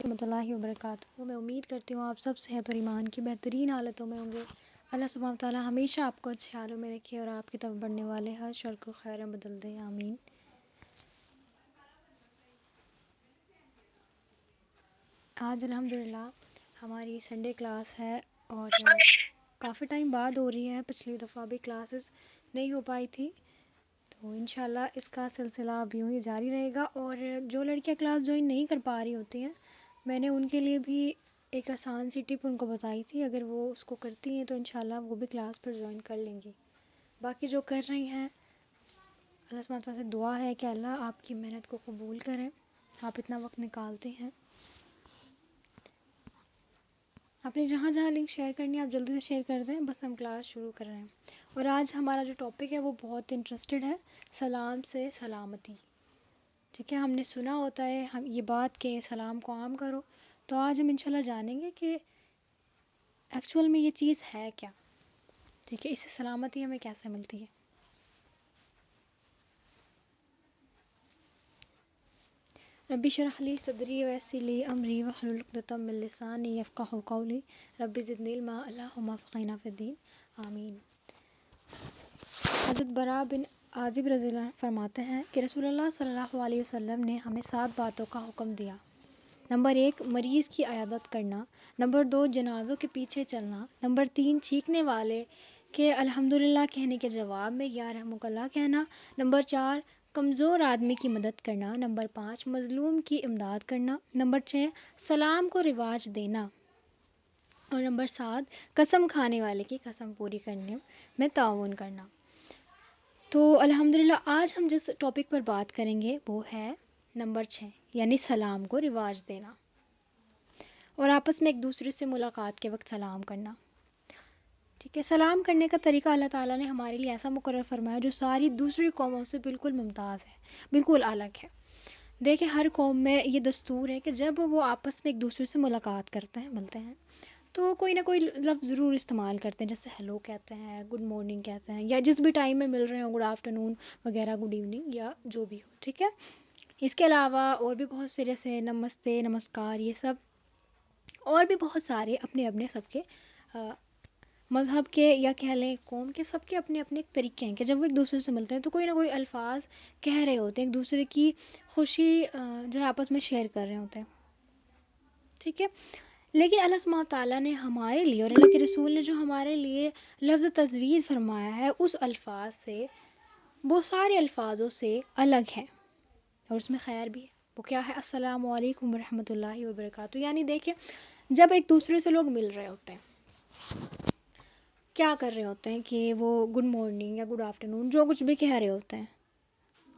ورحمۃ اللہ وبرکاتہ۔ میں امید کرتی ہوں آپ سب صحت اور ایمان کی بہترین حالتوں میں ہوں گے۔ اللہ سبحانہ و تعالیٰ ہمیشہ آپ کو اچھے حالوں میں رکھے اور آپ کی طرف بڑھنے والے ہر شر کو خیر میں بدل دے، آمین۔ آج الحمدللہ ہماری سنڈے کلاس ہے اور کافی ٹائم بعد ہو رہی ہے، پچھلی دفعہ بھی کلاسز نہیں ہو پائی تھی، تو انشاءاللہ اس کا سلسلہ اب یوں ہی جاری رہے گا۔ اور جو لڑکیاں کلاس جوائن نہیں کر پا رہی ہوتی ہیں، میں نے ان کے لیے بھی ایک آسان سی ٹپ ان کو بتائی تھی، اگر وہ اس کو کرتی ہیں تو انشاءاللہ وہ بھی کلاس پر جوائن کر لیں گی۔ باقی جو کر رہی ہیں، اللہ سبحانہ وتعالیٰ سے دعا ہے کہ اللہ آپ کی محنت کو قبول کریں، آپ اتنا وقت نکالتے ہیں۔ آپ نے جہاں جہاں لنک شیئر کرنی ہے آپ جلدی سے شیئر کر دیں، بس ہم کلاس شروع کر رہے ہیں۔ اور آج ہمارا جو ٹاپک ہے وہ بہت انٹرسٹڈ ہے، سلام سے سلامتی۔ ٹھیک ہے، ہم نے سنا ہوتا ہے ہم یہ بات کہ سلام کو عام کرو، تو آج ہم انشاءاللہ جانیں گے کہ ایکچول میں یہ چیز ہے کیا۔ ٹھیک ہے، اس سے سلامتی ہمیں کیسے ملتی ہے۔ رب اشرح لی صدری ویسر لی امری واحلل عقدۃ من لسانی یفقہوا قولی رب زدنی علما اللہم فقہنا فی الدین، آمین۔ حضرت براء بن عازب رضی اللہ عنہ فرماتے ہیں کہ رسول اللہ صلی اللہ علیہ وسلم نے ہمیں 7 باتوں کا حکم دیا۔ نمبر 1، مریض کی عیادت کرنا۔ نمبر 2، جنازوں کے پیچھے چلنا۔ نمبر 3، چیخنے والے کے الحمدللہ کہنے کے جواب میں یا رحمک اللہ کہنا۔ نمبر 4، کمزور آدمی کی مدد کرنا۔ نمبر 5، مظلوم کی امداد کرنا۔ نمبر 6، سلام کو رواج دینا۔ اور نمبر 7، قسم کھانے والے کی قسم پوری کرنے میں تعاون کرنا۔ تو الحمدللہ آج ہم جس ٹاپک پر بات کریں گے وہ ہے نمبر 6، یعنی سلام کو رواج دینا اور آپس میں ایک دوسرے سے ملاقات کے وقت سلام کرنا۔ ٹھیک ہے، سلام کرنے کا طریقہ اللہ تعالیٰ نے ہمارے لیے ایسا مقرر فرمایا جو ساری دوسری قوموں سے بالکل ممتاز ہے، بالکل الگ ہے۔ دیکھیں، ہر قوم میں یہ دستور ہے کہ جب وہ آپس میں ایک دوسرے سے ملاقات کرتے ہیں، ملتے ہیں، تو کوئی نہ کوئی لفظ ضرور استعمال کرتے ہیں، جیسے ہیلو کہتے ہیں، گڈ مارننگ کہتے ہیں، یا جس بھی ٹائم میں مل رہے ہوں، گڈ آفٹرنون وغیرہ، گڈ ایوننگ یا جو بھی ہو۔ ٹھیک ہے، اس کے علاوہ اور بھی بہت سے جیسے نمستے، نمسکار، یہ سب اور بھی بہت سارے اپنے اپنے سب کے مذہب کے یا کہہ لیں قوم کے، سب کے اپنے اپنے طریقے ہیں کہ جب وہ ایک دوسرے سے ملتے ہیں تو کوئی نہ کوئی الفاظ کہہ رہے ہوتے ہیں، ایک دوسرے کی خوشی جو ہے آپس میں شیئر کر رہے ہوتے ہیں۔ ٹھیک ہے، لیکن اللہ سبحانہ تعالیٰ نے ہمارے لیے اور اللہ کے رسول نے جو ہمارے لیے لفظ تجویز فرمایا ہے اس الفاظ سے، وہ سارے الفاظوں سے الگ ہے اور اس میں خیر بھی ہے۔ وہ کیا ہے؟ السلام علیکم ورحمۃ اللہ وبرکاتہ۔ یعنی دیکھیں، جب ایک دوسرے سے لوگ مل رہے ہوتے ہیں، کیا کر رہے ہوتے ہیں کہ وہ گڈ مارننگ یا گڈ آفٹرنون جو کچھ بھی کہہ رہے ہوتے ہیں،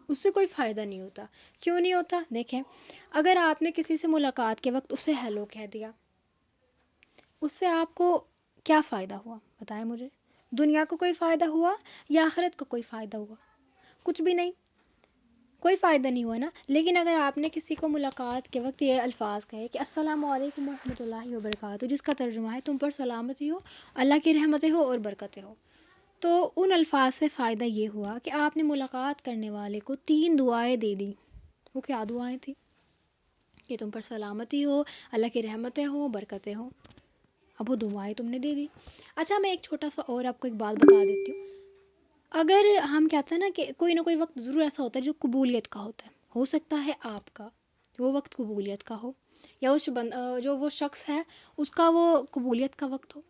اس سے کوئی فائدہ نہیں ہوتا۔ کیوں نہیں ہوتا؟ دیکھیں، اگر آپ نے کسی سے ملاقات کے وقت اسے ہیلو کہہ دیا، اس سے آپ کو کیا فائدہ ہوا؟ بتائیں مجھے۔ دنیا کو کوئی فائدہ ہوا یا آخرت کو کوئی فائدہ ہوا؟ کچھ بھی نہیں، کوئی فائدہ نہیں ہوا نا۔ لیکن اگر آپ نے کسی کو ملاقات کے وقت یہ الفاظ کہے کہ السلام علیکم ورحمۃ اللہ وبرکاتہ، جس کا ترجمہ ہے تم پر سلامتی ہو، اللہ کی رحمتیں ہو اور برکتیں ہو، تو ان الفاظ سے فائدہ یہ ہوا کہ آپ نے ملاقات کرنے والے کو 3 دعائیں دے دی۔ وہ کیا دعائیں تھیں؟ کہ تم پر سلامتی ہو، اللہ کی رحمتیں ہوں، برکتیں ہوں۔ اب وہ دعائیں تم نے دے دی۔ اچھا، میں ایک چھوٹا سا اور آپ کو ایک بات بتا دیتی ہوں۔ اگر ہم کہتے ہیں نا کہ کوئی نہ کوئی وقت ضرور ایسا ہوتا ہے جو قبولیت کا ہوتا ہے، ہو سکتا ہے آپ کا وہ وقت قبولیت کا ہو، یا جو وہ شخص ہے اس کا وہ قبولیت کا وقت ہو،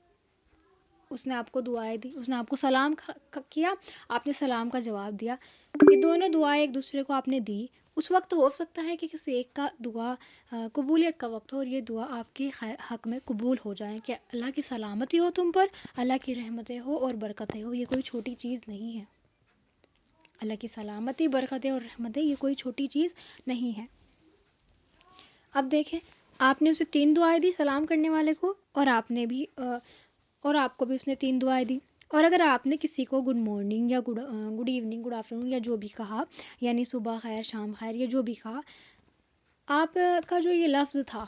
اس نے آپ کو دعائیں دی، اس نے آپ کو سلام کیا، آپ نے سلام کا جواب دیا، یہ دونوں دعائیں ایک دوسرے کو آپ نے دی۔ اس وقت ہو سکتا ہے کہ کسی ایک کا دعا قبولیت کا وقت ہو اور یہ دعا آپ کے حق میں قبول ہو جائیں کہ اللہ کی سلامتی ہو تم پر، اللہ کی رحمتیں ہو اور برکتیں ہو۔ یہ کوئی چھوٹی چیز نہیں ہے، اللہ کی سلامتی، برکتیں اور رحمتیں یہ کوئی چھوٹی چیز نہیں ہے۔ اب دیکھیں، آپ نے اسے 3 دعائیں دی سلام کرنے والے کو، اور آپ کو بھی اس نے 3 دعائیں دی۔ اور اگر آپ نے کسی کو گڈ مارننگ یا گڈ ایوننگ، گڈ آفٹرنون یا جو بھی کہا، یعنی صبح خیر، شام خیر، یا جو بھی کہا، آپ کا جو یہ لفظ تھا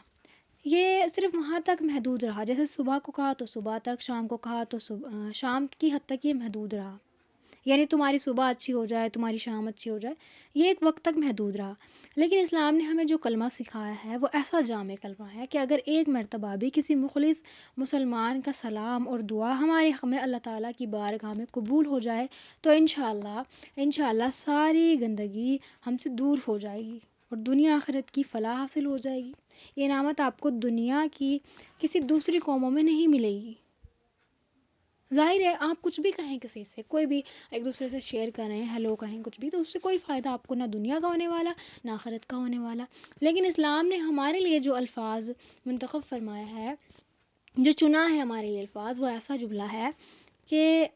یہ صرف وہاں تک محدود رہا، جیسے صبح کو کہا تو صبح تک، شام کو کہا تو شام کی حد تک یہ محدود رہا، یعنی تمہاری صبح اچھی ہو جائے، تمہاری شام اچھی ہو جائے، یہ ایک وقت تک محدود رہا۔ لیکن اسلام نے ہمیں جو کلمہ سکھایا ہے وہ ایسا جامع کلمہ ہے کہ اگر ایک مرتبہ بھی کسی مخلص مسلمان کا سلام اور دعا ہمارے حق میں اللہ تعالیٰ کی بارگاہ میں قبول ہو جائے تو انشاءاللہ ساری گندگی ہم سے دور ہو جائے گی اور دنیا آخرت کی فلاح حاصل ہو جائے گی۔ یہ نعمت آپ کو دنیا کی کسی دوسری قوموں میں نہیں ملے گی۔ ظاہر ہے آپ کچھ بھی کہیں کسی سے، کوئی بھی ایک دوسرے سے شیئر کریں، ہیلو کہیں، کچھ بھی، تو اس سے کوئی فائدہ آپ کو نہ دنیا کا ہونے والا نہ آخرت کا ہونے والا۔ لیکن اسلام نے ہمارے لیے جو الفاظ منتخب فرمایا ہے، جو چنا ہے ہمارے لیے الفاظ، وہ ایسا جملہ ہے کہ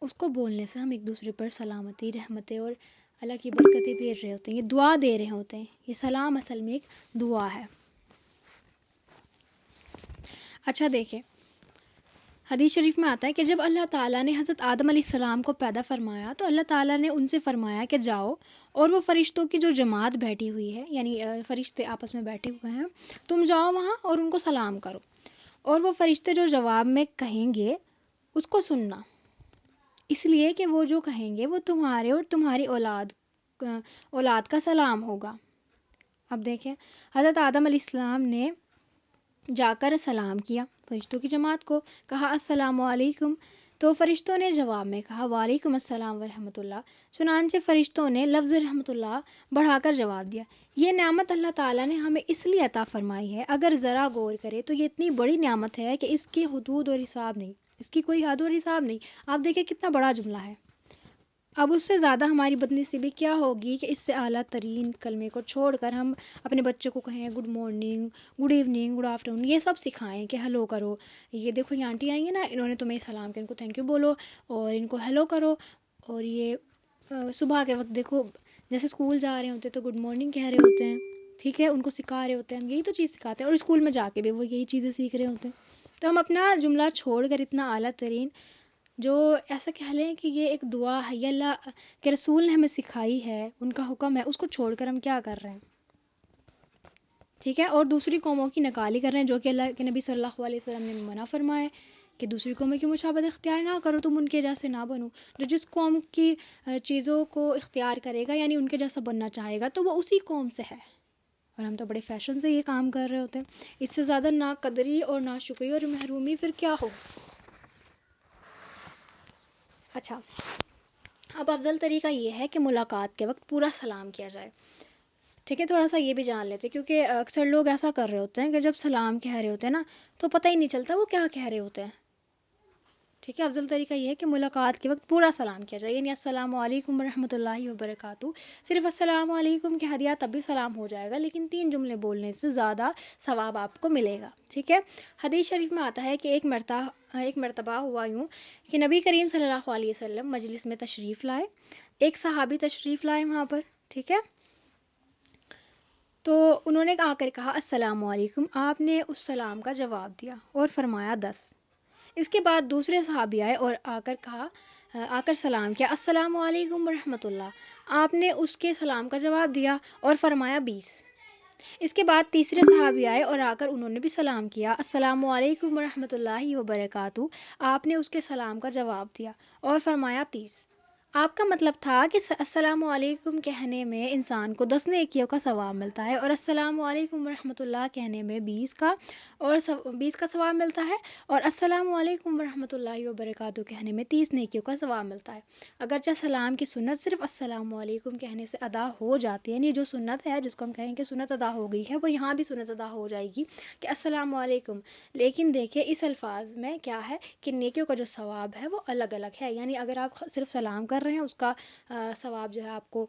اس کو بولنے سے ہم ایک دوسرے پر سلامتی، رحمتیں اور اللہ کی برکتیں بھیج رہے ہوتے ہیں، یہ دعا دے رہے ہوتے ہیں۔ یہ سلام اصل میں ایک دعا ہے۔ اچھا دیکھیں، حدیث شریف میں آتا ہے کہ جب اللہ تعالیٰ نے حضرت آدم علیہ السلام کو پیدا فرمایا تو اللہ تعالیٰ نے ان سے فرمایا کہ جاؤ اور وہ فرشتوں کی جو جماعت بیٹھی ہوئی ہے، یعنی فرشتے آپس میں بیٹھے ہوئے ہیں، تم جاؤ وہاں اور ان کو سلام کرو، اور وہ فرشتے جو جواب میں کہیں گے اس کو سننا، اس لیے کہ وہ جو کہیں گے وہ تمہارے اور تمہاری اولاد کا سلام ہوگا۔ اب دیکھیں، حضرت آدم علیہ السلام نے جا کر سلام کیا فرشتوں کی جماعت کو، کہا السلام علیکم، تو فرشتوں نے جواب میں کہا وعلیکم السلام ورحمۃ اللہ، چنانچہ فرشتوں نے لفظ رحمۃ اللہ بڑھا کر جواب دیا۔ یہ نعمت اللہ تعالیٰ نے ہمیں اس لیے عطا فرمائی ہے، اگر ذرا غور کرے تو یہ اتنی بڑی نعمت ہے کہ اس کی حدود اور حساب نہیں، اس کی کوئی حد اور حساب نہیں۔ آپ دیکھیں کتنا بڑا جملہ ہے۔ اب اس سے زیادہ ہماری بدنصیبی کیا ہوگی کہ اس سے اعلیٰ ترین کلمے کو چھوڑ کر ہم اپنے بچوں کو کہیں good morning, good evening, good afternoon, یہ سب سکھائیں کہ ہیلو کرو، یہ دیکھو یہ آنٹی آئی ہیں نا، انہوں نے تمہیں سلام کیا، ان کو تھینک یو بولو اور ان کو ہیلو کرو، اور یہ صبح کے وقت دیکھو جیسے اسکول جا رہے ہوتے تو گڈ مارننگ کہہ رہے ہوتے ہیں، ٹھیک ہے، ان کو سکھا رہے ہوتے ہیں، ہم یہی تو چیز سکھاتے ہیں، اور اسکول میں جا کے بھی وہ یہی چیزیں سیکھ رہے ہوتے ہیں۔ تو ہم اپنا جملہ چھوڑ کر اتنا اعلیٰ ترین، جو ایسا کہہ لیں کہ یہ ایک دعا ہے، یہ اللہ کے رسول نے ہمیں سکھائی ہے، ان کا حکم ہے، اس کو چھوڑ کر ہم کیا کر رہے ہیں، ٹھیک ہے، اور دوسری قوموں کی نکالی کر رہے ہیں، جو کہ اللہ کے نبی صلی اللہ علیہ وسلم نے منع فرمایا ہے کہ دوسری قوموں کی مشابہت اختیار نہ کرو، تم ان کے جیسے نہ بنو۔ جو جس قوم کی چیزوں کو اختیار کرے گا، یعنی ان کے جیسا بننا چاہے گا، تو وہ اسی قوم سے ہے، اور ہم تو بڑے فیشن سے یہ کام کر رہے ہوتے ہیں۔ اس سے زیادہ ناقدری اور ناشکری اور محرومی پھر کیا ہو۔ اچھا، اب افضل طریقہ یہ ہے کہ ملاقات کے وقت پورا سلام کیا جائے، ٹھیک ہے، تھوڑا سا یہ بھی جان لیتے ہیں، کیونکہ اکثر لوگ ایسا کر رہے ہوتے ہیں کہ جب سلام کہہ رہے ہوتے ہیں نا تو پتہ ہی نہیں چلتا وہ کیا کہہ رہے ہوتے ہیں، ٹھیک ہے۔ افضل طریقہ یہ ہے کہ ملاقات کے وقت پورا سلام کیا جائے، یعنی السلام علیکم ورحمۃ اللہ وبرکاتہ، صرف السلام علیکم کہہ دیا تب بھی سلام ہو جائے گا، لیکن 3 جملے بولنے سے زیادہ ثواب آپ کو ملے گا، ٹھیک ہے۔ حدیث شریف میں آتا ہے کہ ایک مرتبہ ہوا یوں کہ نبی کریم صلی اللہ علیہ وسلم مجلس میں تشریف لائے، ایک صحابی تشریف لائے وہاں پر، ٹھیک ہے، تو انہوں نے آ کر کہا السلام علیکم، آپ نے اس سلام کا جواب دیا اور فرمایا 10۔ اس کے بعد دوسرے صحابی آئے اور آ کر سلام کیا السلام علیکم ورحمۃ اللہ، آپ نے اس کے سلام کا جواب دیا اور فرمایا 20۔ اس کے بعد تیسرے صحابی آئے اور آ کر انہوں نے بھی سلام کیا السلام علیکم ورحمۃ اللہ وبرکاتہ، آپ نے اس کے سلام کا جواب دیا اور فرمایا 30۔ آپ کا مطلب تھا کہ السلام علیکم کہنے میں انسان کو 10 نیکیوں کا ثواب ملتا ہے، اور السلام علیکم ورحمۃ اللہ کہنے میں 20 کا ثواب ملتا ہے، اور السلام علیکم ورحمۃ اللہ وبرکاتہ کہنے میں 30 نیکیوں کا ثواب ملتا ہے۔ اگرچہ سلام کی سنت صرف السلام علیکم کہنے سے ادا ہو جاتی ہے، یعنی جو سنت ہے جس کو ہم کہیں کہ سنت ادا ہو گئی ہے، وہ یہاں بھی سنت ادا ہو جائے گی کہ السلام علیکم، لیکن دیکھیں اس الفاظ میں کیا ہے کہ نیکیوں کا جو ثواب ہے وہ الگ الگ ہے، یعنی اگر آپ صرف سلام کر رہے ہیں اس کا ثواب جو ہے آپ کو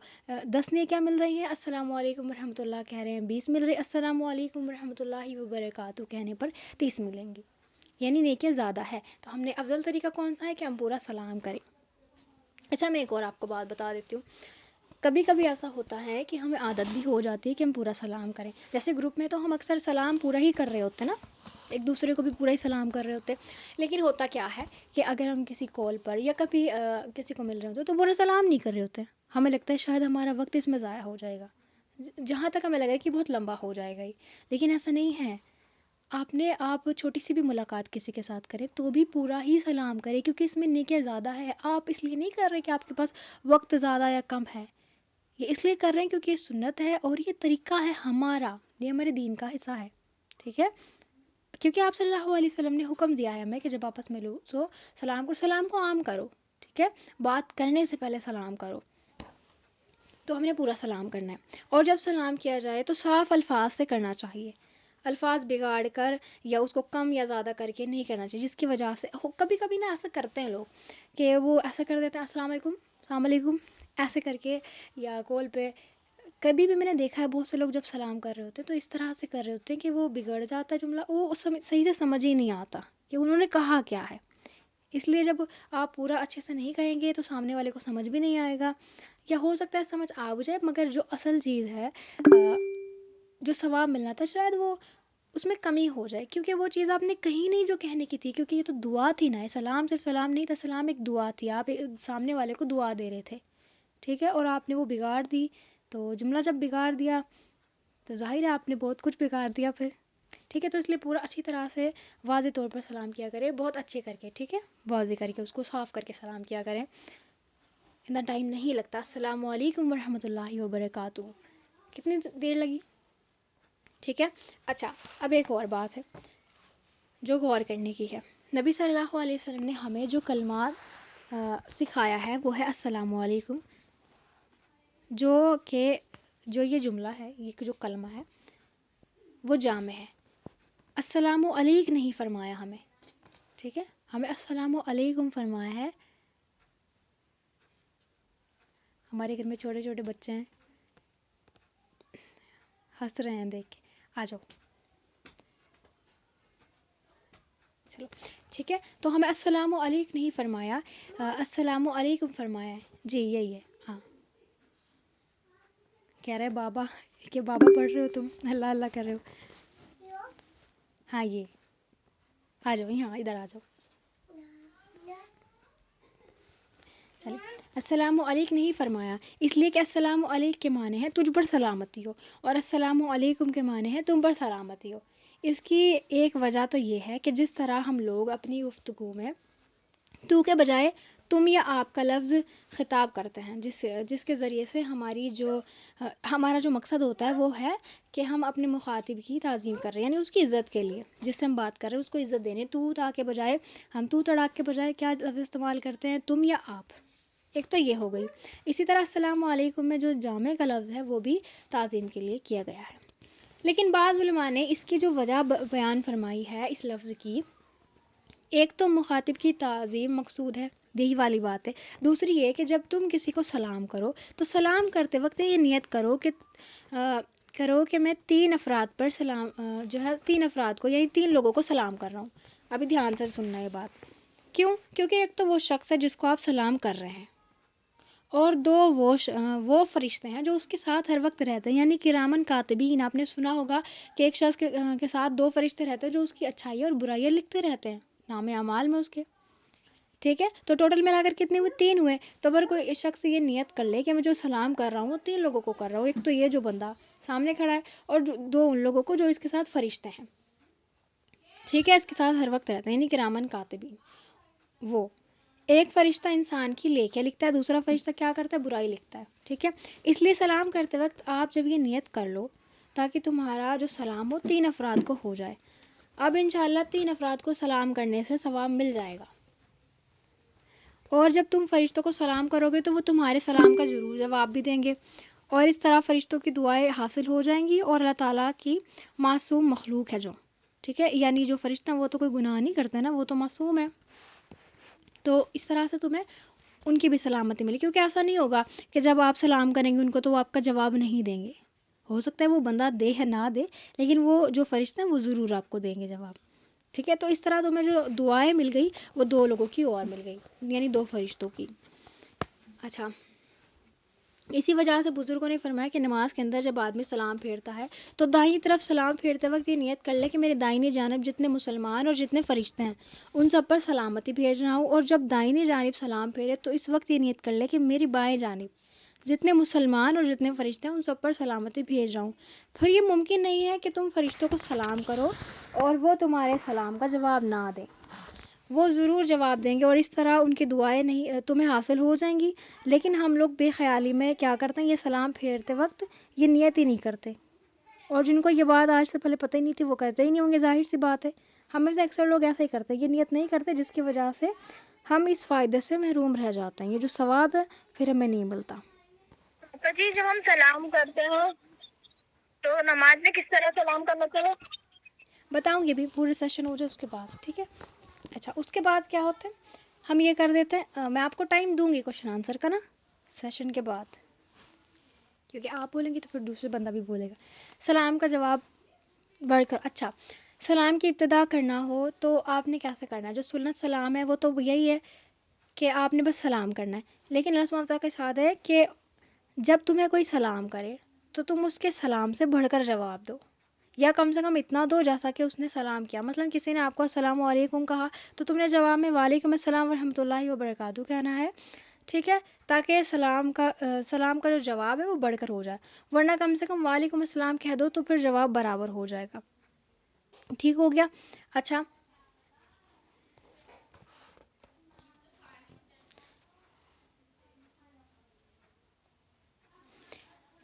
10 نیکیاں مل رہی ہیں، السلام علیکم ورحمۃ اللہ کہہ رہے ہیں 20 مل رہی، السلام علیکم ورحمۃ اللہ وبرکاتہ کہنے پر 30 ملیں گی، یعنی نیکیاں زیادہ ہے۔ تو ہم نے افضل طریقہ کون سا ہے کہ ہم پورا سلام کریں۔ اچھا، میں ایک اور آپ کو بات بتا دیتی ہوں، کبھی کبھی ایسا ہوتا ہے کہ ہمیں عادت بھی ہو جاتی ہے کہ ہم پورا سلام کریں، جیسے گروپ میں تو ہم اکثر سلام پورا ہی کر رہے ہوتے ہیں نا، ایک دوسرے کو بھی پورا ہی سلام کر رہے ہوتے ہیں، لیکن ہوتا کیا ہے کہ اگر ہم کسی کال پر یا کبھی کسی کو مل رہے ہوتے ہیں تو پورا سلام نہیں کر رہے ہوتے، ہمیں لگتا ہے شاید ہمارا وقت اس میں ضائع ہو جائے گا، جہاں تک ہمیں لگا کہ بہت لمبا ہو جائے گا ہی، لیکن ایسا نہیں ہے۔ آپ چھوٹی سی بھی ملاقات کسی کے ساتھ کریں تو بھی پورا ہی سلام کریں، کیونکہ اس میں نیکیاں زیادہ ہے، آپ اس لیے نہیں کر رہے کہ آپ کے پاس وقت زیادہ یا کم ہے، یہ اس لیے کر رہے ہیں کیونکہ یہ سنت ہے اور یہ طریقہ ہے ہمارا، یہ ہمارے دین کا حصہ ہے، ٹھیک ہے؟ کیونکہ آپ صلی اللہ علیہ وسلم نے حکم دیا ہے ہمیں کہ جب آپس میں لو تو سلام کرو، سلام کو عام کرو، ٹھیک ہے؟ بات کرنے سے پہلے سلام کرو، تو ہم نے پورا سلام کرنا ہے. اور جب سلام کیا جائے تو صاف الفاظ سے کرنا چاہیے، الفاظ بگاڑ کر یا اس کو کم یا زیادہ کر کے نہیں کرنا چاہیے، جس کی وجہ سے کبھی کبھی نا ایسا کرتے ہیں لوگ کہ وہ ایسا کر دیتے ہیں السلام علیکم، السلام علیکم ایسے کر کے، یا کال پہ کبھی بھی میں نے دیکھا ہے بہت سے لوگ جب سلام کر رہے ہوتے ہیں تو اس طرح سے کر رہے ہوتے ہیں کہ وہ بگڑ جاتا ہے جملہ، وہ صحیح سے سمجھ ہی نہیں آتا کہ انہوں نے کہا کیا ہے. اس لیے جب آپ پورا اچھے سے نہیں کہیں گے تو سامنے والے کو سمجھ بھی نہیں آئے گا، یا ہو سکتا ہے سمجھ آ بھی جائے مگر جو اصل چیز ہے جو ثواب ملنا تھا شاید وہ اس میں کمی ہو جائے، کیونکہ وہ چیز آپ نے کہیں نہیں جو کہنے کی تھی، کیونکہ یہ تو دعا تھی نا، سلام صرف سلام نہیں تھا، سلام ایک دعا تھی، آپ سامنے والے کو دعا دے رہے تھے، ٹھیک ہے؟ اور آپ نے وہ بگاڑ دی، تو جملہ جب بگاڑ دیا تو ظاہر ہے آپ نے بہت کچھ بگاڑ دیا پھر، ٹھیک ہے؟ تو اس لیے پورا اچھی طرح سے واضح طور پر سلام کیا کرے، بہت اچھے کر کے، ٹھیک ہے؟ واضح کر کے اس کو صاف کر کے سلام کیا کریں، اتنا ٹائم نہیں لگتا. السلام علیکم ورحمۃ اللہ وبرکاتہ، کتنی دیر لگی؟ ٹھیک ہے. اچھا اب ایک اور بات ہے جو غور کرنے کی ہے. نبی صلی اللہ علیہ وسلم نے ہمیں جو کلمات سکھایا ہے وہ ہے السلام علیکم، جو یہ جملہ ہے، یہ جو کلمہ ہے وہ جامع ہے. السلام علیکم نہیں فرمایا ہمیں، ٹھیک ہے؟ ہمیں السلام علیکم فرمایا ہے. ہمارے گھر میں چھوٹے چھوٹے بچے ہیں، ہنس رہے ہیں دیکھ کے، آ جاؤ چلو ٹھیک ہے. تو ہمیں السلام علیکم نہیں فرمایا، السلام علیکم فرمایا ہے. جی یہی ہے. ہاں کہہ رہے بابا کہ بابا پڑھ رہے ہو تم، اللہ اللہ کر رہے ہو. ہاں یہ آ جاؤ یہاں، ادھر آ جاؤ. چلے السلام علیکم نہیں فرمایا اس لیے کہ السلام علیکم کے معنی ہے تجھ پر سلامتی ہو، اور السلام علیکم کے معنی ہے تم پر سلامتی ہو. اس کی ایک وجہ تو یہ ہے کہ جس طرح ہم لوگ اپنی گفتگو میں تو کے بجائے تم یا آپ کا لفظ خطاب کرتے ہیں، جس کے ذریعے سے ہمارا جو مقصد ہوتا ہے وہ ہے کہ ہم اپنے مخاطب کی تعظیم کر رہے ہیں، یعنی اس کی عزت کے لیے جس سے ہم بات کر رہے ہیں اس کو عزت دینے. تو تا کے بجائے ہم تو تڑاک کے بجائے کیا لفظ استعمال کرتے ہیں؟ تم یا آپ. ایک تو یہ ہو گئی. اسی طرح السلام علیکم میں جو جامع کا لفظ ہے وہ بھی تعظیم کے لیے کیا گیا ہے. لیکن بعض علماء نے اس کی جو وجہ بیان فرمائی ہے اس لفظ کی، ایک تو مخاطب کی تعظیم مقصود ہے، یہی والی بات ہے. دوسری یہ کہ جب تم کسی کو سلام کرو تو سلام کرتے وقت یہ نیت کرو کہ میں 3 افراد پر سلام جو ہے 3 افراد کو یعنی 3 لوگوں کو سلام کر رہا ہوں. ابھی دھیان سے سننا یہ بات. کیوں؟ کیونکہ ایک تو وہ شخص ہے جس کو آپ سلام کر رہے ہیں، اور 2 وہ فرشتے ہیں جو اس کے ساتھ ہر وقت رہتے ہیں، یعنی کرامن کاتبین. آپ نے سنا ہوگا کہ ایک شخص کے ساتھ 2 فرشتے رہتے ہیں جو اس کی اچھائی اور برائیاں لکھتے رہتے ہیں نام اعمال میں اس کے، ٹھیک ہے؟ تو ٹوٹل ملا کر کتنے ہوئے؟ 3 ہوئے. تو اگر کوئی شخص یہ نیت کر لے کہ میں جو سلام کر رہا ہوں وہ 3 لوگوں کو کر رہا ہوں، ایک تو یہ جو بندہ سامنے کھڑا ہے، اور 2 ان لوگوں کو جو اس کے ساتھ فرشتے ہیں، ٹھیک ہے؟ اس کے ساتھ ہر وقت رہتے ہیں یعنی کرامن کاتبین. وہ ایک فرشتہ انسان کی لیکیں لکھتا ہے، دوسرا فرشتہ کیا کرتا ہے؟ برائی لکھتا ہے، ٹھیک ہے؟ اس لیے سلام کرتے وقت آپ جب یہ نیت کر لو تاکہ تمہارا جو سلام ہو 3 افراد کو ہو جائے. اب انشاءاللہ 3 افراد کو سلام کرنے سے ثواب مل جائے گا، اور جب تم فرشتوں کو سلام کرو گے تو وہ تمہارے سلام کا ضرور جواب بھی دیں گے، اور اس طرح فرشتوں کی دعائیں حاصل ہو جائیں گی. اور اللہ تعالیٰ کی معصوم مخلوق ہے جو، ٹھیک ہے؟ یعنی جو فرشتہ وہ تو کوئی گناہ نہیں کرتے نا، وہ تو معصوم ہے، تو اس طرح سے تمہیں ان کی بھی سلامتی ملی. کیونکہ ایسا نہیں ہوگا کہ جب آپ سلام کریں گے ان کو تو وہ آپ کا جواب نہیں دیں گے. ہو سکتا ہے وہ بندہ دے ہے نہ دے، لیکن وہ جو فرشتے ہیں وہ ضرور آپ کو دیں گے جواب، ٹھیک ہے؟ تو اس طرح تمہیں جو دعائیں مل گئی وہ 2 لوگوں کی اور مل گئی، یعنی 2 فرشتوں کی. اچھا، اسی وجہ سے بزرگوں نے فرمایا کہ نماز کے اندر جب آدمی سلام پھیرتا ہے تو دائیں طرف سلام پھیرتے وقت یہ نیت کر لے کہ میرے دائنی جانب جتنے مسلمان اور جتنے فرشتے ہیں ان سب پر سلامتی بھیج رہا ہوں. اور جب دائنی جانب سلام پھیرے تو اس وقت یہ نیت کر لے کہ میری بائیں جانب جتنے مسلمان اور جتنے فرشتے ہیں ان سب پر سلامتی بھیج رہا ہوں. پھر یہ ممکن نہیں ہے کہ تم فرشتوں کو سلام کرو اور وہ تمہارے سلام کا جواب نہ دیں. وہ ضرور جواب دیں گے اور اس طرح ان کی دعائیں نہیں تمہیں حاصل ہو جائیں گی. لیکن ہم لوگ بے خیالی میں کیا کرتے ہیں، یہ سلام پھیرتے وقت یہ نیت ہی نہیں کرتے، اور جن کو یہ بات آج سے پہلے پتہ ہی نہیں تھی وہ کرتے ہی نہیں ہوں گے، ظاہر سی بات ہے. ہم میں سے اکثر لوگ ایسا ہی کرتے ہیں، یہ نیت نہیں کرتے، جس کی وجہ سے ہم اس فائدے سے محروم رہ جاتے ہیں. یہ جو ثواب ہے پھر ہمیں نہیں ملتا. تو جی جب ہم سلام کرتے ہیں تو نماز میں کس طرح سلام کرنا چاہیے؟ بتاؤں گی بھی، پورے سیشن ہو جائے اس کے بعد، ٹھیک ہے. اچھا، اس کے بعد کیا ہوتا ہے، ہم یہ کر دیتے ہیں، میں آپ کو ٹائم دوں گی کوشچن آنسر کا نا سیشن کے بعد، کیونکہ آپ بولیں گے تو پھر دوسرے بندہ بھی بولے گا. سلام کا جواب بڑھ کر، اچھا سلام کی ابتدا کرنا ہو تو آپ نے کیسے کرنا ہے؟ جو سنت سلام ہے وہ تو یہی ہے کہ آپ نے بس سلام کرنا ہے. لیکن اللہ سبحانہ وتعالیٰ کے ساتھ ہے کہ جب تمہیں کوئی سلام کرے تو تم اس کے سلام سے بڑھ کر جواب دو، یا کم سے کم اتنا دو جیسا کہ اس نے سلام کیا. مثلا کسی نے آپ کو السلام علیکم کہا تو تم نے جواب میں وعلیکم السلام ورحمۃ اللہ وبرکاتہ کہنا ہے، ٹھیک ہے، تاکہ سلام کا جو جواب ہے وہ بڑھ کر ہو جائے. ورنہ کم سے کم وعلیکم السلام کہہ دو تو پھر جواب برابر ہو جائے گا. ٹھیک ہو گیا. اچھا،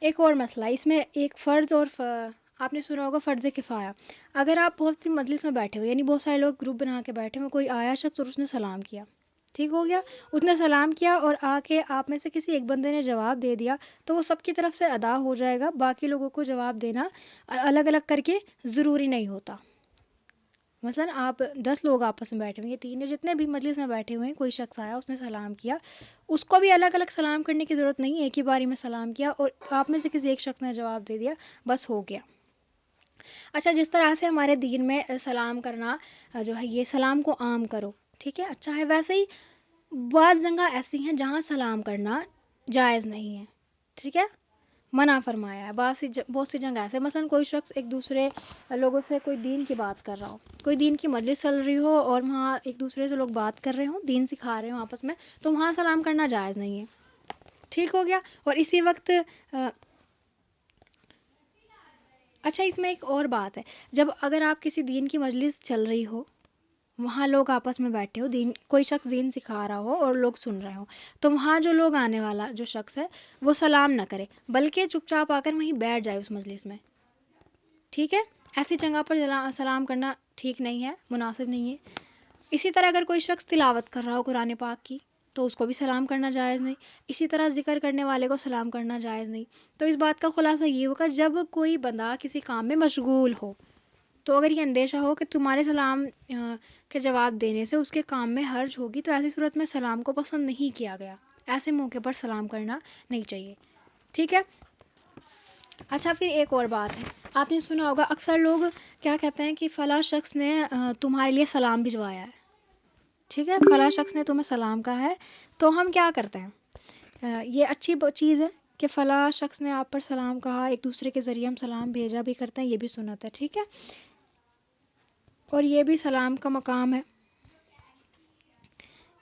ایک اور مسئلہ اس میں، ایک فرض اور آپ نے سنا ہوگا فرض کفایہ. اگر آپ بہت سی مجلس میں بیٹھے ہوئے، یعنی بہت سارے لوگ گروپ بنا کے بیٹھے ہوئے، کوئی آیا شخص اور اس نے سلام کیا، ٹھیک ہو گیا، اس نے سلام کیا اور آ کے آپ میں سے کسی ایک بندے نے جواب دے دیا تو وہ سب کی طرف سے ادا ہو جائے گا. باقی لوگوں کو جواب دینا الگ الگ کر کے ضروری نہیں ہوتا. مثلا آپ 10 لوگ آپس میں بیٹھے ہوئے ہیں، 3 جتنے بھی مجلس میں بیٹھے ہوئے ہیں، کوئی شخص آیا اس نے سلام کیا، اس کو بھی الگ الگ سلام کرنے کی ضرورت نہیں ہے، ایک ہی باری میں سلام کیا اور آپ میں سے کسی ایک شخص نے جواب دے دیا، بس ہو گیا. اچھا، جس طرح سے ہمارے دین میں سلام کرنا جو ہے، یہ سلام کو عام کرو، ٹھیک ہے، اچھا ہے، ویسے ہی بعض جگہ ایسی ہیں جہاں سلام کرنا جائز نہیں ہے، ٹھیک ہے، منع فرمایا ہے. بہت سی جگہ ایسے، مثلا کوئی شخص ایک دوسرے لوگوں سے کوئی دین کی بات کر رہا ہو، کوئی دین کی مجلس چل رہی ہو اور وہاں ایک دوسرے سے لوگ بات کر رہے ہوں، دین سکھا رہے ہوں آپس میں، تو وہاں سلام کرنا جائز نہیں ہے. ٹھیک ہو گیا. اور اسی وقت اچھا، اس میں ایک اور بات ہے، جب اگر آپ کسی دین کی مجلس چل رہی ہو، وہاں لوگ آپس میں بیٹھے ہو، کوئی شخص دین سکھا رہا ہو اور لوگ سن رہے ہوں، تو وہاں جو لوگ آنے والا جو شخص ہے وہ سلام نہ کرے، بلکہ چپ چاپ آ کر وہیں بیٹھ جائے اس مجلس میں. ٹھیک ہے، ایسی جگہ پر سلام کرنا ٹھیک نہیں ہے، مناسب نہیں ہے. اسی طرح اگر کوئی شخص تلاوت کر رہا ہو قرآن پاک کی تو اس کو بھی سلام کرنا جائز نہیں. اسی طرح ذکر کرنے والے کو سلام کرنا جائز نہیں. تو اس بات کا خلاصہ یہ ہوگا، جب کوئی بندہ کسی کام میں مشغول ہو تو اگر یہ اندیشہ ہو کہ تمہارے سلام کے جواب دینے سے اس کے کام میں حرج ہوگی، تو ایسی صورت میں سلام کو پسند نہیں کیا گیا. ایسے موقع پر سلام کرنا نہیں چاہیے. ٹھیک ہے. اچھا، پھر ایک اور بات ہے، آپ نے سنا ہوگا اکثر لوگ کیا کہتے ہیں کہ فلاں شخص نے تمہارے لیے سلام بھجوایا ہے، ٹھیک ہے، فلاں شخص نے تمہیں سلام کہا ہے. تو ہم کیا کرتے ہیں، یہ اچھی چیز ہے کہ فلاں شخص نے آپ پر سلام کہا، ایک دوسرے کے ذریعے ہم سلام بھیجا بھی کرتے ہیں، یہ بھی سنت ہے، ٹھیک ہے، اور یہ بھی سلام کا مقام ہے،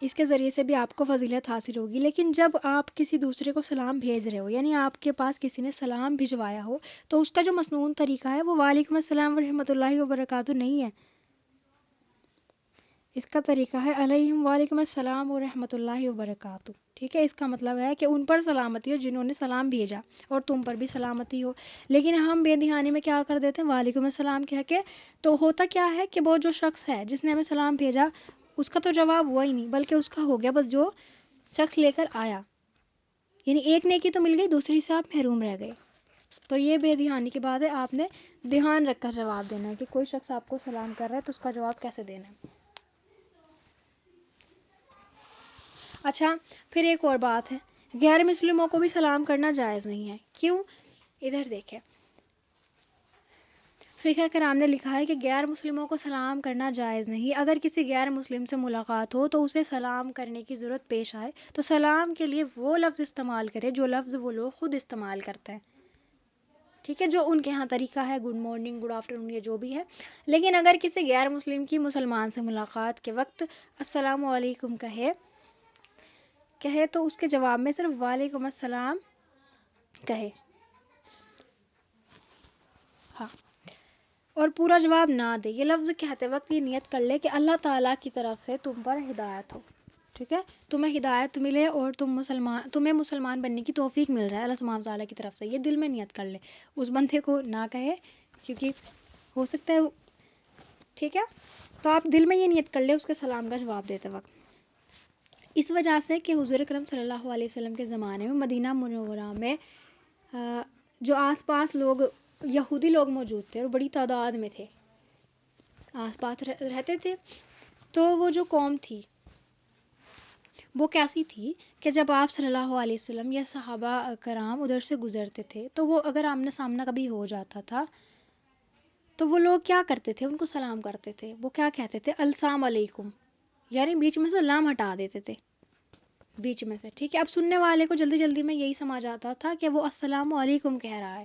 اس کے ذریعے سے بھی آپ کو فضیلت حاصل ہوگی. لیکن جب آپ کسی دوسرے کو سلام بھیج رہے ہو، یعنی آپ کے پاس کسی نے سلام بھجوایا ہو، تو اس کا جو مسنون طریقہ ہے وہ وعلیکم السلام ورحمۃ اللہ وبرکاتہ نہیں ہے. اس کا طریقہ ہے علیہم وعلیکم السلام ورحمۃ اللہ وبرکاتہ. ٹھیک ہے، اس کا مطلب ہے کہ ان پر سلامتی ہو جنہوں نے سلام بھیجا، اور تم پر بھی سلامتی ہو. لیکن ہم بے دہانی میں کیا کر دیتے ہیں، وعلیکم السلام کہہ کے، تو ہوتا کیا ہے کہ وہ جو شخص ہے جس نے ہمیں سلام بھیجا اس کا تو جواب ہوا ہی نہیں، بلکہ اس کا ہو گیا بس جو شخص لے کر آیا، یعنی ایک نیکی تو مل گئی، دوسری سے آپ محروم رہ گئے. تو یہ بے دہانی کی بات ہے، آپ نے دھیان رکھ کر جواب دینا ہے کہ کوئی شخص آپ کو سلام کر رہا ہے تو اس کا جواب کیسے دینا ہے. اچھا، پھر ایک اور بات ہے، غیر مسلموں کو بھی سلام کرنا جائز نہیں ہے. کیوں؟ ادھر دیکھیں، فقہ کرام نے لکھا ہے کہ غیر مسلموں کو سلام کرنا جائز نہیں. اگر کسی غیر مسلم سے ملاقات ہو تو اسے سلام کرنے کی ضرورت پیش آئے تو سلام کے لیے وہ لفظ استعمال کرے جو لفظ وہ لوگ خود استعمال کرتے ہیں، ٹھیک ہے، جو ان کے ہاں طریقہ ہے، گڈ مارننگ، گڈ آفٹرنون، یہ جو بھی ہے. لیکن اگر کسی غیر مسلم کی مسلمان سے ملاقات کے وقت السلام علیکم کہے تو اس کے جواب میں صرف وعلیکم السلام کہے. ہاں، اور پورا جواب نہ دے. یہ لفظ کہتے وقت یہ نیت کر لے کہ اللہ تعالیٰ کی طرف سے تم پر ہدایت ہو. ٹھیک ہے، تمہیں ہدایت ملے اور تمہیں مسلمان بننے کی توفیق مل جائے اللہ سبحانہ تعالیٰ کی طرف سے. یہ دل میں نیت کر لے، اس بندے کو نہ کہے کیونکہ ہو سکتا ہے. ٹھیک ہے، تو آپ دل میں یہ نیت کر لے اس کے سلام کا جواب دیتے وقت. اس وجہ سے کہ حضور اکرم صلی اللہ علیہ وسلم کے زمانے میں مدینہ منورہ میں جو آس پاس لوگ یہودی لوگ موجود تھے اور بڑی تعداد میں تھے، آس پاس رہتے تھے. تو وہ جو قوم تھی وہ کیسی تھی کہ جب آپ صلی اللہ علیہ وسلم یا صحابہ کرام ادھر سے گزرتے تھے تو وہ اگر آمنے سامنا کبھی ہو جاتا تھا تو وہ لوگ کیا کرتے تھے، ان کو سلام کرتے تھے. وہ کیا کہتے تھے، السلام علیکم، یعنی بیچ میں سے لام ہٹا دیتے تھے بیچ میں سے. ٹھیک ہے، اب سننے والے کو جلدی جلدی میں یہی سمجھ آتا تھا کہ وہ السلام علیکم کہہ رہا ہے.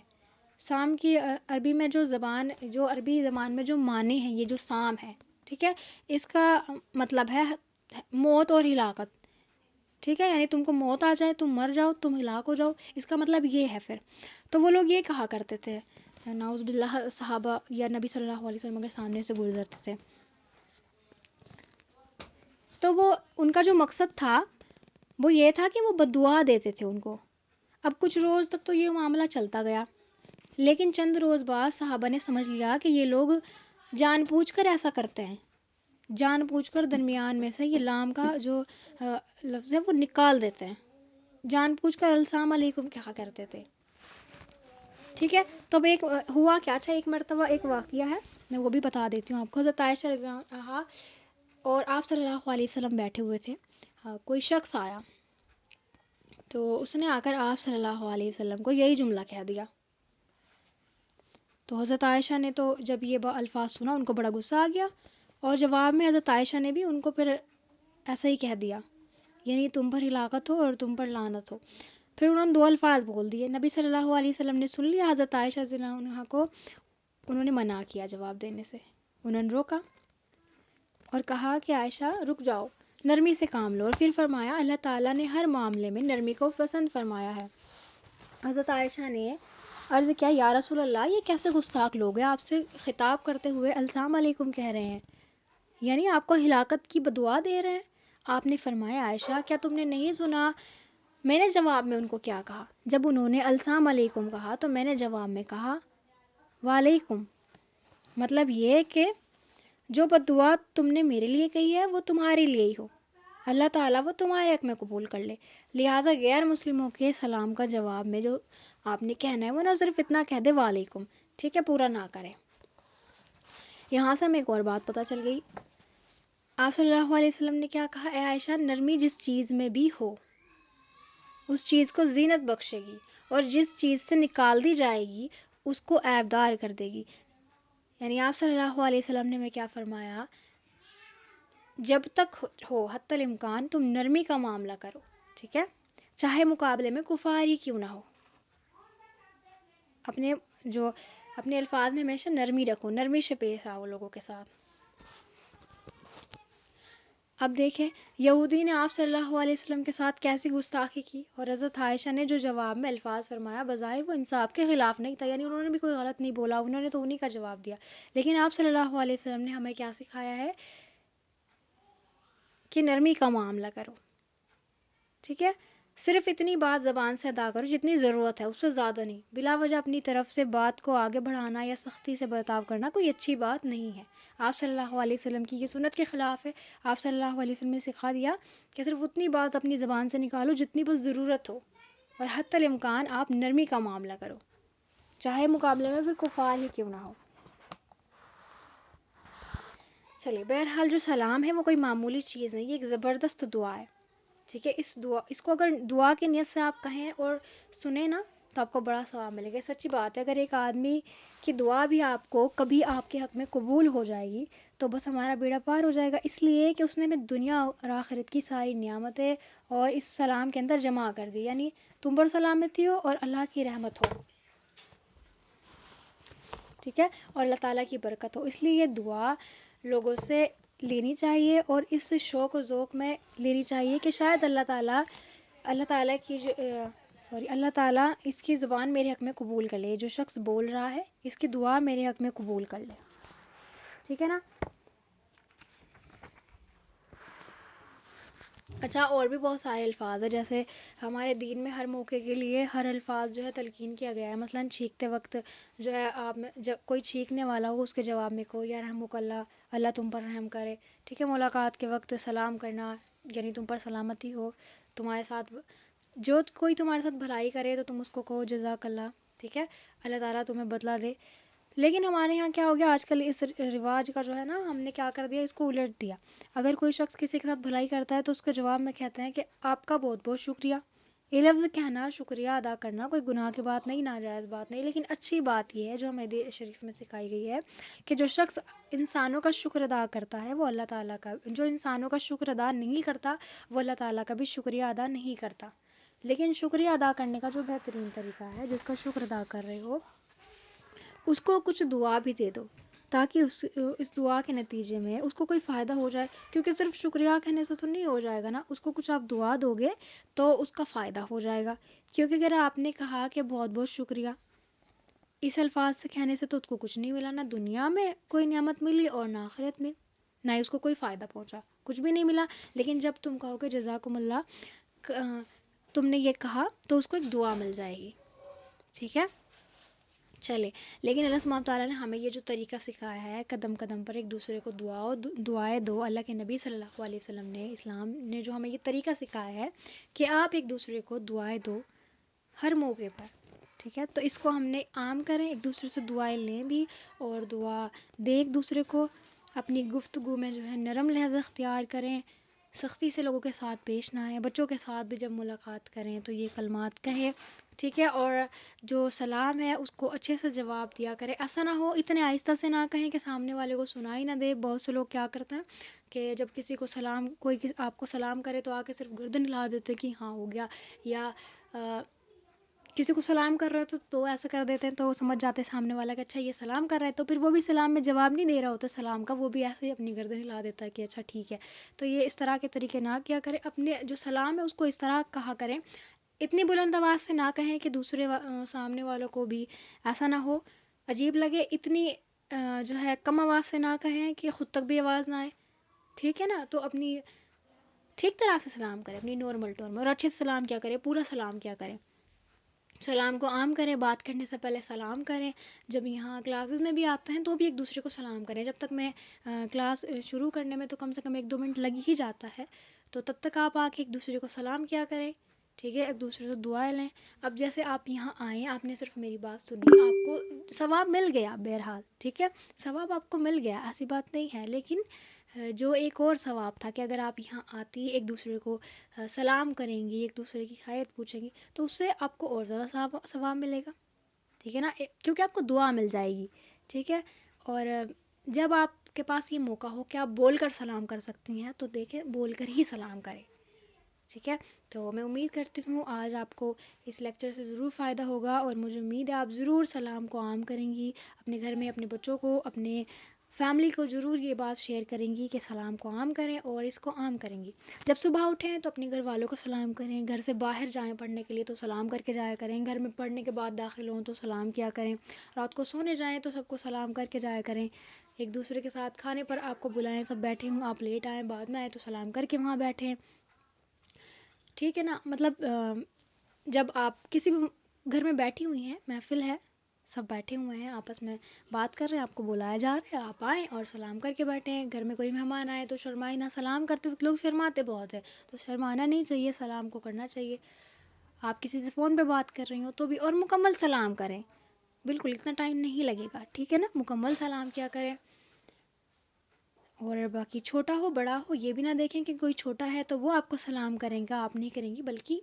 سام کی عربی میں جو عربی زبان میں جو معنی ہے، یہ جو سام ہے، ٹھیک ہے، اس کا مطلب ہے موت اور ہلاکت. ٹھیک ہے، یعنی تم کو موت آ جائے، تم مر جاؤ، تم ہلاک ہو جاؤ، اس کا مطلب یہ ہے. پھر تو وہ لوگ یہ کہا کرتے تھے، نعوذ باللہ، صحابہ یا نبی صلی اللہ علیہ وسلم کے سامنے سے گزرتے تھے تو وہ ان کا جو مقصد تھا وہ یہ تھا کہ وہ بددعا دیتے تھے ان کو. اب کچھ روز تک تو یہ معاملہ چلتا گیا، لیکن چند روز بعد صحابہ نے سمجھ لیا کہ یہ لوگ جان بوجھ کر ایسا کرتے ہیں، جان بوجھ کر درمیان میں سے یہ لام کا جو لفظ ہے وہ نکال دیتے ہیں، جان بوجھ کر السلام علیکم کہا کرتے تھے. ٹھیک ہے، تو اب ایک ہوا کیا اچھا، ایک مرتبہ ایک واقعہ ہے، میں وہ بھی بتا دیتی ہوں آپ کو. حضرت عائشہ رضی اللہ عنہا اور آپ صلی اللہ علیہ وسلم بیٹھے ہوئے تھے. کوئی شخص آیا تو اس نے آ کر آپ صلی اللہ علیہ وسلم کو یہی جملہ کہہ دیا. تو حضرت عائشہ نے تو جب یہ الفاظ سنا ان کو بڑا غصہ آ گیا، اور جواب میں حضرت عائشہ نے بھی ان کو پھر ایسا ہی کہہ دیا، یعنی تم پر ہلاکت ہو اور تم پر لعنت ہو. پھر انہوں نے 2 الفاظ بول دیے. نبی صلی اللہ علیہ وسلم نے سن لیا، حضرت عائشہ رضی اللہ عنہا کو انہوں نے منع کیا جواب دینے سے. انہوں نے روکا اور کہا کہ عائشہ رک جاؤ، نرمی سے کام لو. اور پھر فرمایا اللہ تعالیٰ نے ہر معاملے میں نرمی کو پسند فرمایا ہے. حضرت عائشہ نے عرض کیا، یا رسول اللہ، یہ کیسے گستاخ لوگ ہیں، آپ سے خطاب کرتے ہوئے السلام علیکم کہہ رہے ہیں، یعنی آپ کو ہلاکت کی بدعا دے رہے ہیں. آپ نے فرمایا عائشہ کیا تم نے نہیں سنا میں نے جواب میں ان کو کیا کہا؟ جب انہوں نے السلام علیکم کہا تو میں نے جواب میں کہا وعلیکم. مطلب یہ کہ جو بددعا تم نے میرے لیے کہی ہے وہ تمہارے لیے ہی ہو، اللہ تعالیٰ وہ تمہارے حق میں قبول کر لے. لہٰذا غیر مسلموں کے سلام کا جواب میں جو آپ نے کہنا ہے وہ نہ صرف اتنا کہہ دے وعلیکم، ٹھیک ہے، پورا نہ کریں. یہاں سے ہمیں ایک اور بات پتہ چل گئی. آپ صلی اللہ علیہ وسلم نے کیا کہا، اے عائشہ، نرمی جس چیز میں بھی ہو اس چیز کو زینت بخشے گی، اور جس چیز سے نکال دی جائے گی اس کو عیبدار کر دے گی. یعنی آپ صلی اللہ علیہ وسلم نے ہمیں کیا فرمایا، جب تک ہو حتی الامکان تم نرمی کا معاملہ کرو. ٹھیک ہے، چاہے مقابلے میں کفار ہی کیوں نہ ہو، اپنے الفاظ میں ہمیشہ نرمی رکھو، نرمی سے پیش آؤ لوگوں کے ساتھ. اب دیکھیں یہودی نے آپ صلی اللہ علیہ وسلم کے ساتھ کیسی گستاخی کی، اور حضرت عائشہ نے جو جواب میں الفاظ فرمایا بظاہر وہ انصاف کے خلاف نہیں تھا، یعنی انہوں نے بھی کوئی غلط نہیں بولا، انہوں نے تو انہی کا جواب دیا. لیکن آپ صلی اللہ علیہ وسلم نے ہمیں کیا سکھایا ہے کہ نرمی کا معاملہ کرو. ٹھیک ہے، صرف اتنی بات زبان سے ادا کرو جتنی ضرورت ہے، اس سے زیادہ نہیں. بلا وجہ اپنی طرف سے بات کو آگے بڑھانا یا سختی سے برتاؤ کرنا کوئی اچھی بات نہیں ہے. آپ صلی اللہ علیہ وسلم کی یہ سنت کے خلاف ہے. آپ صلی اللہ علیہ وسلم نے سکھا دیا کہ صرف اتنی بات اپنی زبان سے نکالو جتنی بس ضرورت ہو، اور حتی الامکان آپ نرمی کا معاملہ کرو، چاہے مقابلے میں پھر کفار ہی کیوں نہ ہو. چلیے، بہرحال جو سلام ہے وہ کوئی معمولی چیز نہیں، یہ ایک زبردست دعا ہے. ٹھیک ہے، اس کو اگر دعا کی نیت سے آپ کہیں اور سنیں نا تو آپ کو بڑا ثواب ملے گا. سچی بات ہے، اگر ایک آدمی کی دعا بھی آپ کو کبھی آپ کے حق میں قبول ہو جائے گی تو بس ہمارا بیڑا پار ہو جائے گا، اس لیے کہ اس نے ہمیں دنیا اور آخرت کی ساری نعمتیں اور اس سلام کے اندر جمع کر دی، یعنی تم پر سلامتی ہو اور اللہ کی رحمت ہو. ٹھیک ہے، اور اللہ تعالیٰ کی برکت ہو. اس لیے یہ دعا لوگوں سے لینی چاہیے اور اس شوق و ذوق میں لینی چاہیے کہ شاید اللہ تعالیٰ کی جو سوری، اللہ تعالیٰ اس کی زبان میرے حق میں قبول کر لے، جو شخص بول رہا ہے اس کی دعا میرے حق میں قبول کر لے، ٹھیک ہے نا. اچھا، اور بھی بہت سارے الفاظ ہیں، جیسے ہمارے دین میں ہر موقع کے لیے ہر الفاظ جو ہے تلقین کیا گیا ہے. مثلاً چھینکتے وقت جو ہے آپ جب کوئی چھینکنے والا ہو اس کے جواب میں کو یا رحمک اللہ، اللہ تم پر رحم کرے، ٹھیک ہے. ملاقات کے وقت سلام کرنا، یعنی تم پر سلامتی ہو، تمہارے ساتھ جو کوئی تمہارے ساتھ بھلائی کرے تو تم اس کو کہو جزاک اللہ، ٹھیک ہے، اللہ تعالیٰ تمہیں بدلہ دے. لیکن ہمارے یہاں کیا ہو گیا آج کل، اس رواج کا جو ہے نا ہم نے کیا کر دیا، اس کو الٹ دیا. اگر کوئی شخص کسی کے ساتھ بھلائی کرتا ہے تو اس کے جواب میں کہتے ہیں کہ آپ کا بہت بہت شکریہ. یہ لفظ کہنا، شکریہ ادا کرنا کوئی گناہ کی بات نہیں، ناجائز بات نہیں، لیکن اچھی بات یہ ہے جو ہمیں حدیث شریف میں سکھائی گئی ہے کہ جو شخص انسانوں کا شکر ادا کرتا ہے وہ اللہ تعالیٰ کا، جو انسانوں کا شکر ادا نہیں کرتا وہ اللہ تعالیٰ کا بھی شکریہ ادا نہیں کرتا. لیکن شکریہ ادا کرنے کا جو بہترین طریقہ ہے، جس کا شکر ادا کر رہے ہو اس کو کچھ دعا بھی دے دو، تاکہ اس دعا کے نتیجے میں اس کو کوئی فائدہ ہو جائے. کیونکہ صرف شکریہ کہنے سے تو نہیں ہو جائے گا نا، اس کو کچھ آپ دعا دو گے تو اس کا فائدہ ہو جائے گا. کیونکہ اگر آپ نے کہا کہ بہت بہت شکریہ، اس الفاظ سے کہنے سے تو اس کو کچھ نہیں ملا، نہ دنیا میں کوئی نعمت ملی اور نہ آخرت میں، نہ ہی اس کو کوئی فائدہ پہنچا، کچھ بھی نہیں ملا. لیکن جب تم کہو کہ جزاکم اللہ، تم نے یہ کہا تو اس کو ایک دعا مل جائے گی، ٹھیک ہے. چلے، لیکن اللہ سبحانہ تعالیٰ نے ہمیں یہ جو طریقہ سکھایا ہے قدم قدم پر ایک دوسرے کو دعائیں دو، اللہ کے نبی صلی اللہ علیہ وسلم نے، اسلام نے جو ہمیں یہ طریقہ سکھایا ہے کہ آپ ایک دوسرے کو دعائیں دو ہر موقع پر، ٹھیک ہے. تو اس کو ہم نے عام کریں، ایک دوسرے سے دعائیں لیں بھی اور دعا دیں ایک دوسرے کو. اپنی گفتگو میں جو ہے نرم لہجہ اختیار کریں، سختی سے لوگوں کے ساتھ پیش نہ آئیں، بچوں کے ساتھ بھی جب ملاقات کریں تو یہ کلمات کہیں، ٹھیک ہے. اور جو سلام ہے اس کو اچھے سے جواب دیا کرے، ایسا نہ ہو اتنے آہستہ سے نہ کہیں کہ سامنے والے کو سنائی نہ دے. بہت سے لوگ کیا کرتے ہیں کہ جب کسی کو سلام، کوئی آپ کو سلام کرے تو آ کے صرف گردن ہلا دیتے کہ ہاں ہو گیا، یا کسی کو سلام کر رہے تو ایسا کر دیتے ہیں تو وہ سمجھ جاتے ہیں سامنے والا کہ اچھا یہ سلام کر رہا ہے، تو پھر وہ بھی سلام میں جواب نہیں دے رہا ہوتا سلام کا، وہ بھی ایسے ہی اپنی گردن ہلا دیتا ہے کہ اچھا ٹھیک ہے. تو یہ اس طرح کے طریقے نہ کیا کریں. اپنے جو سلام ہے اس کو اس طرح کہا کریں، اتنی بلند آواز سے نہ کہیں کہ دوسرے سامنے والوں کو بھی ایسا نہ ہو، عجیب لگے. اتنی جو ہے کم آواز سے نہ کہیں کہ خود تک بھی آواز نہ آئے، ٹھیک ہے نا. تو اپنی ٹھیک طرح سے سلام کریں، اپنی نارمل ٹون میں، اور اچھے سے سلام کیا کریں، پورا سلام کیا کریں. سلام کو عام کریں، بات کرنے سے پہلے سلام کریں. جب یہاں کلاسز میں بھی آتے ہیں تو بھی ایک دوسرے کو سلام کریں. جب تک میں کلاس شروع کرنے میں تو کم سے کم 1-2 منٹ لگ ہی جاتا ہے، تو تب تک آپ آ کے ایک دوسرے کو سلام کیا کریں، ٹھیک ہے. ایک دوسرے سے دعائیں لیں. اب جیسے آپ یہاں آئیں، آپ نے صرف میری بات سنی، آپ کو ثواب مل گیا بہرحال، ٹھیک ہے، ثواب آپ کو مل گیا، ایسی بات نہیں ہے. لیکن جو ایک اور ثواب تھا کہ اگر آپ یہاں آتی ایک دوسرے کو سلام کریں گی، ایک دوسرے کی خیریت پوچھیں گی، تو اس سے آپ کو اور زیادہ ثواب ملے گا، ٹھیک ہے نا، کیونکہ آپ کو دعا مل جائے گی، ٹھیک ہے. اور جب آپ کے پاس یہ موقع ہو کہ آپ بول کر سلام کر سکتی ہیں تو دیکھیں بول کر ہی سلام کریں، ٹھیک ہے. تو میں امید کرتی ہوں آج آپ کو اس لیکچر سے ضرور فائدہ ہوگا، اور مجھے امید ہے آپ ضرور سلام کو عام کریں گی اپنے گھر میں، اپنے بچوں کو، اپنے فیملی کو ضرور یہ بات شیئر کریں گی کہ سلام کو عام کریں اور اس کو عام کریں گی. جب صبح اٹھیں تو اپنے گھر والوں کو سلام کریں، گھر سے باہر جائیں پڑھنے کے لیے تو سلام کر کے جایا کریں، گھر میں پڑھنے کے بعد داخل ہوں تو سلام کیا کریں، رات کو سونے جائیں تو سب کو سلام کر کے جایا کریں. ایک دوسرے کے ساتھ کھانے پر آپ کو بلائیں، سب بیٹھے ہوں، آپ لیٹ آئیں، بعد میں آئے تو سلام کر کے وہاں بیٹھیں، ٹھیک ہے نا. مطلب جب آپ کسی بھی گھر میں بیٹھی ہوئی ہیں، محفل ہے، سب بیٹھے ہوئے ہیں آپس میں بات کر رہے ہیں، آپ کو بلایا جا رہا ہے، آپ آئیں اور سلام کر کے بیٹھیں. گھر میں کوئی مہمان آئے تو شرمائیں نہ، سلام کرتے وقت لوگ شرماتے بہت ہیں، تو شرمانا نہیں چاہیے، سلام کو کرنا چاہیے. آپ کسی سے فون پہ بات کر رہی ہوں تو بھی، اور مکمل سلام کریں، بالکل اتنا ٹائم نہیں لگے گا، ٹھیک ہے نا، مکمل سلام کیا کریں. اور باقی چھوٹا ہو بڑا ہو یہ بھی نہ دیکھیں کہ کوئی چھوٹا ہے تو وہ آپ کو سلام کریں گا، آپ نہیں کریں گی، بلکہ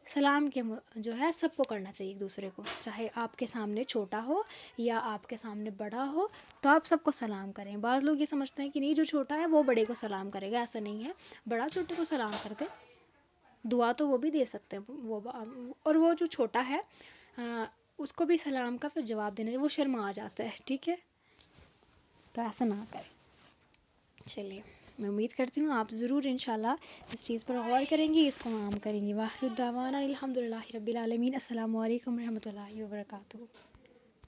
سلام کے جو ہے سب کو کرنا چاہیے ایک دوسرے کو، چاہے آپ کے سامنے چھوٹا ہو یا آپ کے سامنے بڑا ہو، تو آپ سب کو سلام کریں. بعض لوگ یہ سمجھتے ہیں کہ نہیں جو چھوٹا ہے وہ بڑے کو سلام کرے گا، ایسا نہیں ہے، بڑا چھوٹے کو سلام کرتے، دعا تو وہ بھی دے سکتے ہیں وہ، اور وہ جو چھوٹا ہے اس کو بھی سلام کا پھر جواب دینے وہ شرما آ جاتا ہے، ٹھیک ہے، تو ایسا نہ کریں. چلیے میں امید کرتی ہوں آپ ضرور انشاءاللہ اس چیز پر غور کریں گی، اس کو عام کریں گی۔ وآخر الدعوانا الحمد للہ رب العالمین۔ السلام علیکم ورحمۃ اللہ وبرکاتہ۔